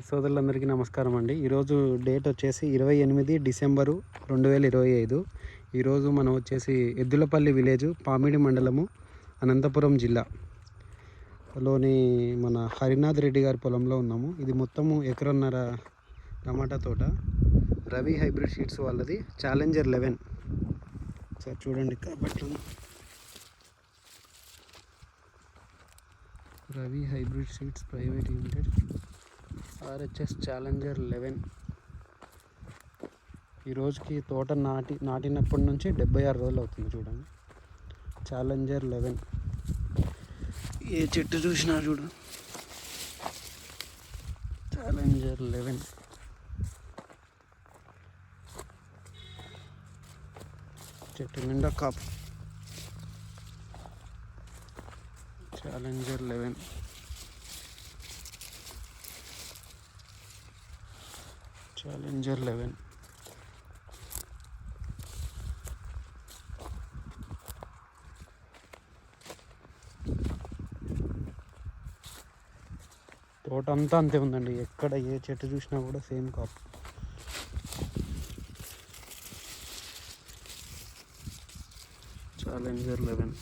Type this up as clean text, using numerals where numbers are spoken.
సోదరులందరికీ నమస్కారం అండి. ఈరోజు డేట్ వచ్చేసి 28 డిసెంబరు 2025. ఈరోజు మనం వచ్చేసి ఎద్దులపల్లి విలేజ్, పామిడి మండలము, అనంతపురం జిల్లాలోని మన హరినాథ్ రెడ్డి గారి పొలంలో ఉన్నాము. ఇది మొత్తము ఎకరన్నర టమాటా తోట. రవి హైబ్రిడ్ సీడ్స్ వాళ్ళది ఛాలెంజర్ 11. సార్ చూడండి కాబట్టి Ravi hybrid seeds private limited RHS challenger 11. ఈ రోజుకి తోట నాటినప్పటి నుంచి 76 రోజులు అవుతుంది. చూడండి, ఛాలెంజర్ 11. ఏ చెట్టు చూసినా చూడు, ఛాలెంజర్ 11. చెట్టు నిండా కాపు. ఛాలెంజర్ 11. ఛాలెంజర్ 11. తోట అంతా అంతే ఉందండి. ఎక్కడ ఏ చెట్టు చూసినా కూడా సేమ్ కాపు. ఛాలెంజర్ 11.